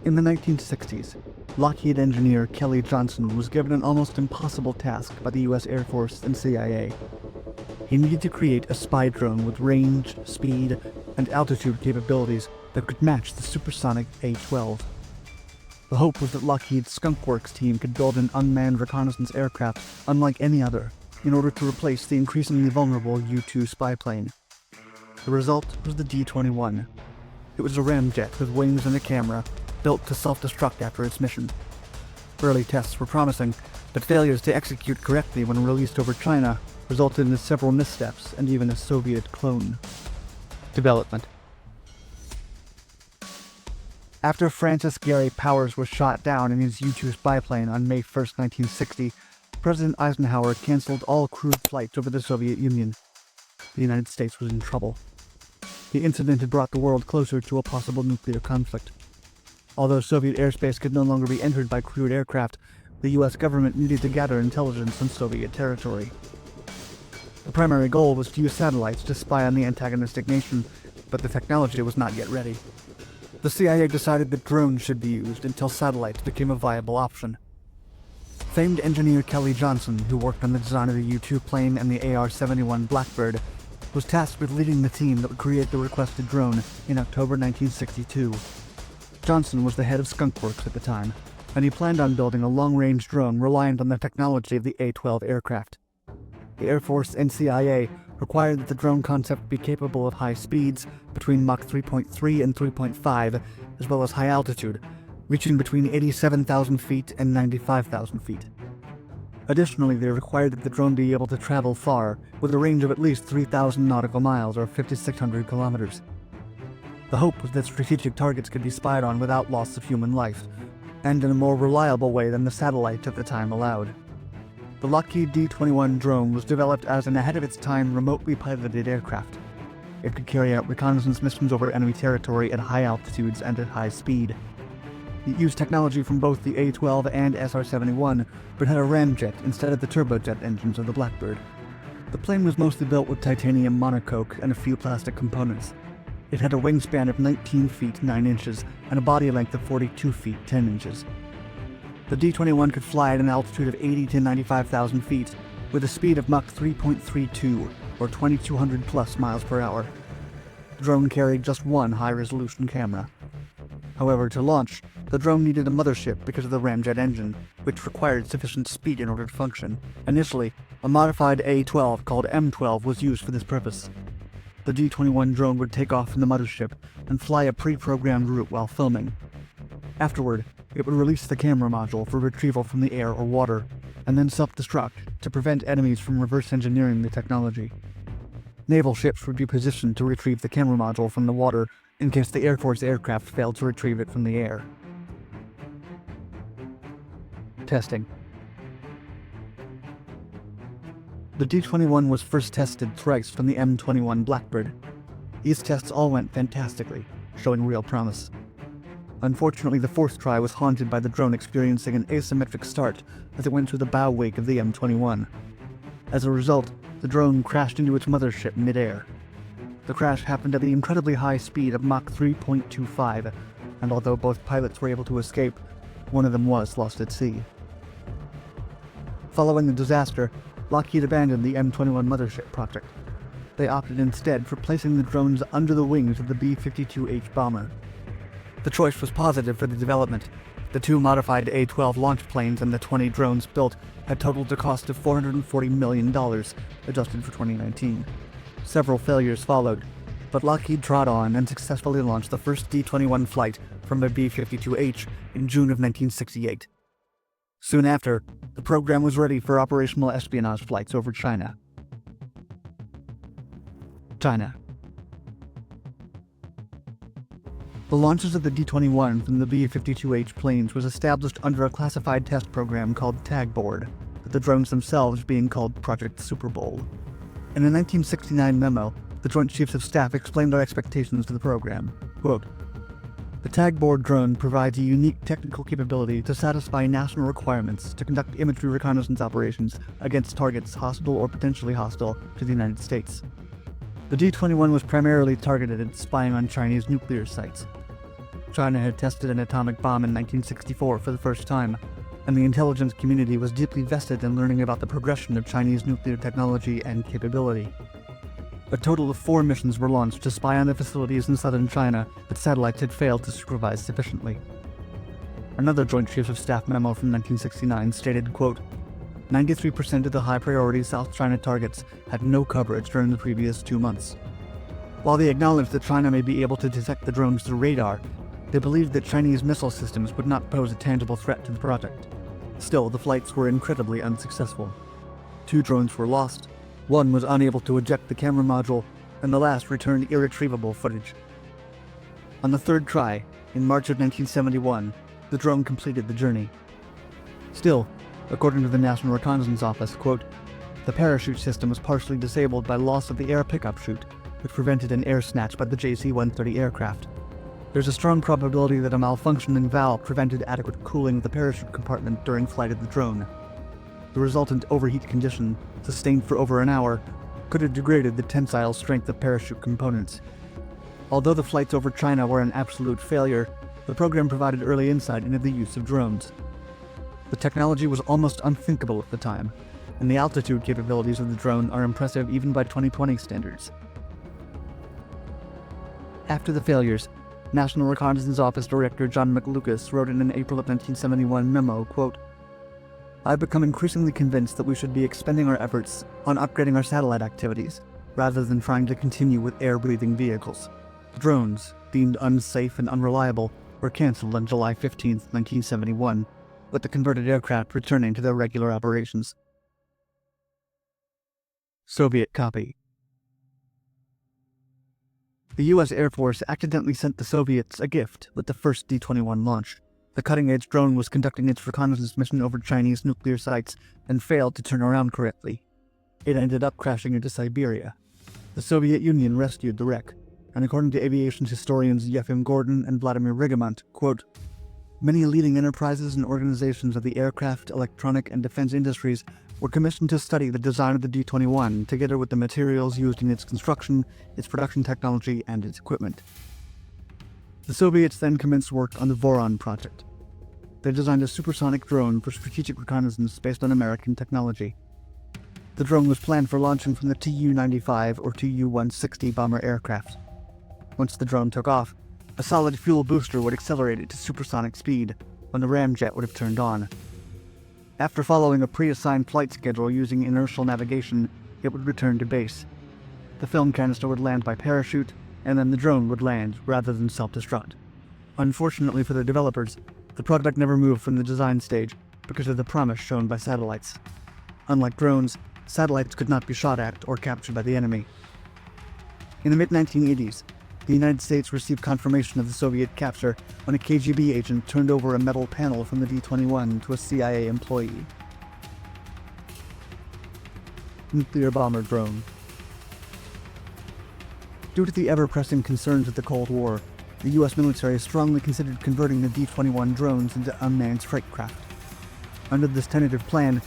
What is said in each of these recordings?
In the 1960s, Lockheed engineer Kelly Johnson was given an almost impossible task by the U.S. Air Force and CIA. He needed to create a spy drone with range, speed, and altitude capabilities that could match the supersonic A-12. The hope was that Lockheed's Skunk Works team could build an unmanned reconnaissance aircraft unlike any other in order to replace the increasingly vulnerable U-2 spy plane. The result was the D-21. It was a ramjet with wings and a camera, built to self-destruct after its mission. Early tests were promising, but failures to execute correctly when released over China resulted in several missteps and even a Soviet clone. Development. After Francis Gary Powers was shot down in his U-2 spy plane on May 1, 1960, President Eisenhower canceled all crewed flights over the Soviet Union. The United States was in trouble. The incident had brought the world closer to a possible nuclear conflict. Although Soviet airspace could no longer be entered by crewed aircraft, the U.S. government needed to gather intelligence on Soviet territory. The primary goal was to use satellites to spy on the antagonistic nation, but the technology was not yet ready. The CIA decided that drones should be used until satellites became a viable option. Famed engineer Kelly Johnson, who worked on the design of the U-2 plane and the AR-71 Blackbird, was tasked with leading the team that would create the requested drone in October 1962. Johnson was the head of Skunk Works at the time, and he planned on building a long-range drone reliant on the technology of the A-12 aircraft. The Air Force and CIA required that the drone concept be capable of high speeds between Mach 3.3 and 3.5, as well as high altitude, reaching between 87,000 feet and 95,000 feet. Additionally, they required that the drone be able to travel far, with a range of at least 3,000 nautical miles or 5,600 kilometers. The hope was that strategic targets could be spied on without loss of human life, and in a more reliable way than the satellites at the time allowed. The Lockheed D-21 drone was developed as an ahead-of-its-time remotely piloted aircraft. It could carry out reconnaissance missions over enemy territory at high altitudes and at high speed. It used technology from both the A-12 and SR-71, but had a ramjet instead of the turbojet engines of the Blackbird. The plane was mostly built with titanium monocoque and a few plastic components. It had a wingspan of 19 feet 9 inches and a body length of 42 feet 10 inches. The D-21 could fly at an altitude of 80 to 95,000 feet with a speed of Mach 3.32 or 2,200 plus miles per hour. The drone carried just one high-resolution camera. However, to launch, the drone needed a mothership because of the ramjet engine, which required sufficient speed in order to function. Initially, a modified A-12 called M-12 was used for this purpose. The D-21 drone would take off from the mothership and fly a pre-programmed route while filming. Afterward, it would release the camera module for retrieval from the air or water, and then self-destruct to prevent enemies from reverse engineering the technology. Naval ships would be positioned to retrieve the camera module from the water in case the Air Force aircraft failed to retrieve it from the air. Testing. The D-21 was first tested thrice from the M-21 Blackbird. These tests all went fantastically, showing real promise. Unfortunately, the fourth try was haunted by the drone experiencing an asymmetric start as it went through the bow wake of the M-21. As a result, the drone crashed into its mothership mid-air. The crash happened at the incredibly high speed of Mach 3.25, and although both pilots were able to escape, one of them was lost at sea. Following the disaster, Lockheed abandoned the M-21 mothership project. They opted instead for placing the drones under the wings of the B-52H bomber. The choice was positive for the development. The two modified A-12 launch planes and the 20 drones built had totaled a cost of $440 million, adjusted for 2019. Several failures followed, but Lockheed trod on and successfully launched the first D-21 flight from a B-52H in June of 1968. Soon after, the program was ready for operational espionage flights over China. The launches of the D-21 from the B-52H planes was established under a classified test program called Tag Board, with the drones themselves being called Project Super Bowl. In a 1969 memo, the Joint Chiefs of Staff explained their expectations to the program. Quote, "The Tag Board drone provides a unique technical capability to satisfy national requirements to conduct imagery reconnaissance operations against targets hostile or potentially hostile to the United States." The D-21 was primarily targeted at spying on Chinese nuclear sites. China had tested an atomic bomb in 1964 for the first time, and the intelligence community was deeply vested in learning about the progression of Chinese nuclear technology and capability. A total of 4 missions were launched to spy on the facilities in southern China, but satellites had failed to supervise sufficiently. Another Joint Chiefs of Staff memo from 1969 stated, quote, 93% of the high-priority South China targets had no coverage during the previous 2 months. While they acknowledged that China may be able to detect the drones through radar, they believed that Chinese missile systems would not pose a tangible threat to the project. Still, the flights were incredibly unsuccessful. 2 drones were lost, 1 was unable to eject the camera module, and the last returned irretrievable footage. On the 3rd try, in March of 1971, the drone completed the journey. Still, according to the National Reconnaissance Office, quote, the parachute system was partially disabled by loss of the air pickup chute, which prevented an air snatch by the JC-130 aircraft. There's a strong probability that a malfunctioning valve prevented adequate cooling of the parachute compartment during flight of the drone. The resultant overheat condition, sustained for over an hour, could have degraded the tensile strength of parachute components. Although the flights over China were an absolute failure, the program provided early insight into the use of drones. The technology was almost unthinkable at the time, and the altitude capabilities of the drone are impressive even by 2020 standards. After the failures, National Reconnaissance Office Director John McLucas wrote in an April of 1971 memo, quote, I've become increasingly convinced that we should be expending our efforts on upgrading our satellite activities, rather than trying to continue with air-breathing vehicles. The drones, deemed unsafe and unreliable, were cancelled on July 15, 1971, with the converted aircraft returning to their regular operations. Soviet copy. The U.S. Air Force accidentally sent the Soviets a gift with the first D-21 launch. The cutting-edge drone was conducting its reconnaissance mission over Chinese nuclear sites and failed to turn around correctly. It ended up crashing into Siberia. The Soviet Union rescued the wreck, and according to aviation historians Yefim Gordon and Vladimir Rigamont, quote, many leading enterprises and organizations of the aircraft, electronic, and defense industries were commissioned to study the design of the D-21, together with the materials used in its construction, its production technology, and its equipment. The Soviets then commenced work on the Voron project. They designed a supersonic drone for strategic reconnaissance based on American technology. The drone was planned for launching from the Tu-95 or Tu-160 bomber aircraft. Once the drone took off, a solid fuel booster would accelerate it to supersonic speed, when the ramjet would have turned on. After following a pre-assigned flight schedule using inertial navigation, it would return to base. The film canister would land by parachute, and then the drone would land rather than self-destruct. Unfortunately for the developers, the product never moved from the design stage because of the promise shown by satellites. Unlike drones, satellites could not be shot at or captured by the enemy. In the mid-1980s, the United States received confirmation of the Soviet capture when a KGB agent turned over a metal panel from the D-21 to a CIA employee. Nuclear bomber drone. Due to the ever-pressing concerns of the Cold War, the U.S. military strongly considered converting the D-21 drones into unmanned strike craft. Under this tentative plan,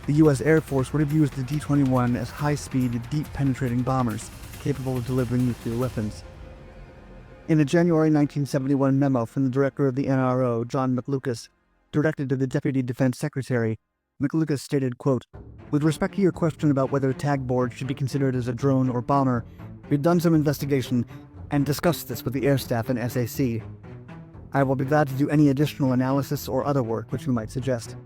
the U.S. Air Force would have used the D-21 as high-speed, deep-penetrating bombers capable of delivering nuclear weapons. In a January 1971 memo from the director of the NRO, John McLucas, directed to the Deputy Defense Secretary, McLucas stated, quote, with respect to your question about whether tag board should be considered as a drone or bomber, we've done some investigation and discussed this with the Air Staff and SAC. I will be glad to do any additional analysis or other work which you might suggest.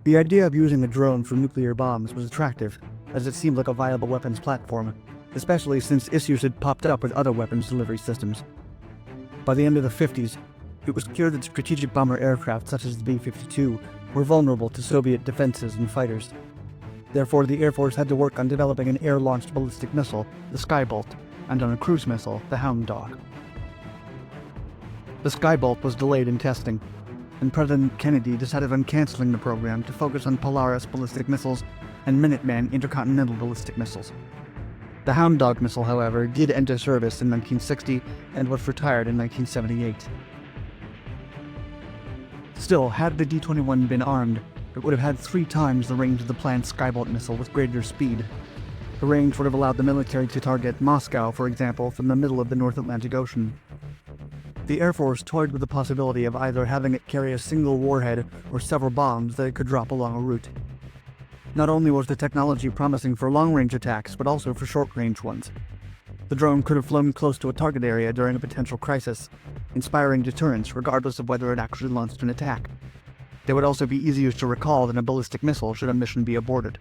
The idea of using a drone for nuclear bombs was attractive, as it seemed like a viable weapons platform, especially since issues had popped up with other weapons delivery systems. By the end of the 50s, it was clear that strategic bomber aircraft such as the B-52 were vulnerable to Soviet defenses and fighters. Therefore, the Air Force had to work on developing an air-launched ballistic missile, the Skybolt, and on a cruise missile, the Hound Dog. The Skybolt was delayed in testing, and President Kennedy decided on canceling the program to focus on Polaris ballistic missiles and Minuteman intercontinental ballistic missiles. The Hound Dog missile, however, did enter service in 1960 and was retired in 1978. Still, had the D-21 been armed, it would have had 3 times the range of the planned Skybolt missile with greater speed. The range would have allowed the military to target Moscow, for example, from the middle of the North Atlantic Ocean. The Air Force toyed with the possibility of either having it carry a single warhead or several bombs that it could drop along a route. Not only was the technology promising for long-range attacks, but also for short-range ones. The drone could have flown close to a target area during a potential crisis, inspiring deterrence regardless of whether it actually launched an attack. They would also be easier to recall than a ballistic missile should a mission be aborted.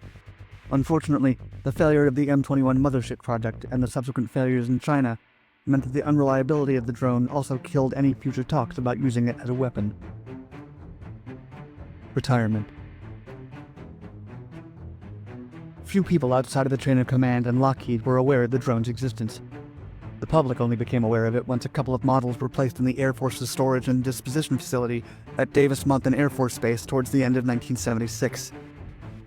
Unfortunately, the failure of the M21 mothership project and the subsequent failures in China meant that the unreliability of the drone also killed any future talks about using it as a weapon. Retirement. Few people outside of the chain of command and Lockheed were aware of the drone's existence. The public only became aware of it once a couple of models were placed in the Air Force's storage and disposition facility at Davis-Monthan Air Force Base towards the end of 1976.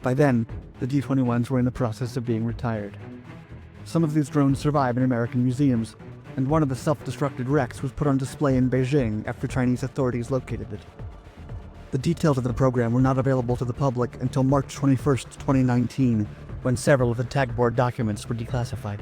By then, the D-21s were in the process of being retired. Some of these drones survive in American museums, and one of the self-destructed wrecks was put on display in Beijing after Chinese authorities located it. The details of the program were not available to the public until March 21, 2019, when several of the tag board documents were declassified.